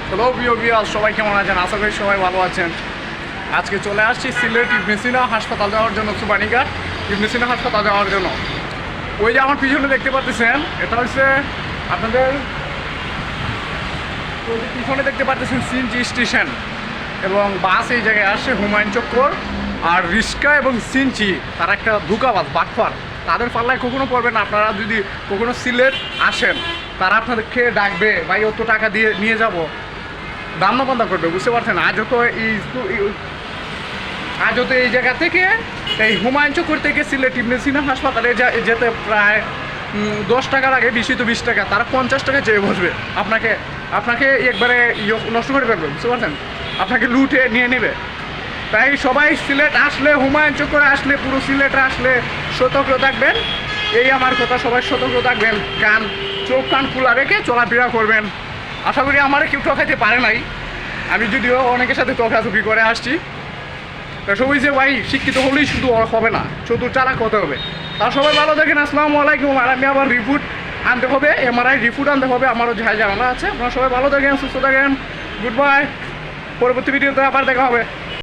Hello viewers, সবাই কেমন আছেন? আশা করি সবাই ভালো আছেন। আজকে চলে আসছি সিলেট ইবনে সিনা হাসপাতাল যাওয়ার জন্য, সুবানীঘাট ইবনে সিনা হাসপাতাল যাওয়ার জন্য। ওই যে আমার পিছনে দেখতে পাচ্ছেন, এটা হচ্ছে আপনাদের ওই যে পিছনে দেখতে পাচ্ছেন সিএনজি স্টেশন, এবং বাস এই জায়গায় আসে হুমায়ুন চক্কর। আর রিক্সা এবং সিএনজি তারা একটা ধোঁকাবাজ বাটপার, তাদের পাল্লায় কখনো পড়বেন না। আপনারা যদি কখনো সিলেট আসেন, তারা আপনাদেরকে ডাকবে, ভাই অত টাকা দিয়ে নিয়ে যাব, দাম পান্তা করবে, বুঝতে পারছেন? আজও তো এই জায়গা থেকে, এই হুমায়ুন চক্কর থেকে সিলেট ইবনে সিনা হাসপাতালে যেতে প্রায় 10 টাকার আগে, বেশি তো 20 টাকা, তারা 50 টাকা চেয়ে বসবে। আপনাকে একবারে নষ্ট করে ফেলবে, বুঝতে পারছেন? আপনাকে লুটে নিয়ে নেবে। তাই সবাই সিলেট আসলে, হুমায়ুন চক্করে আসলে, পুরো সিলেটে আসলে সতর্ক থাকবেন। এই আমার কথা, সবাই সতর্ক থাকবেন, চোখ কান খোলা রেখে চলাফেরা করবেন। আশা করি আমার কেউ ঠকাইতে পারে নাই, আমি যদিও অনেকের সাথে ঠকাঠকি করে আসছি। তা সবাই যে ভাই শিক্ষিত হলেই শুধু হবে না, চতুর চালাক হতে হবে। তা সবাই ভালো দেখেন, আসসালামু আলাইকুম। আর আমি আবার রিপোর্ট আনতে হবে, এমআরআই রিপোর্ট আনতে হবে, আমারও ঝামেলা আছে। আপনারা সবাই ভালো থাকেন, সুস্থ থাকেন, গুড বাই। পরবর্তী ভিডিওতে আবার দেখা হবে।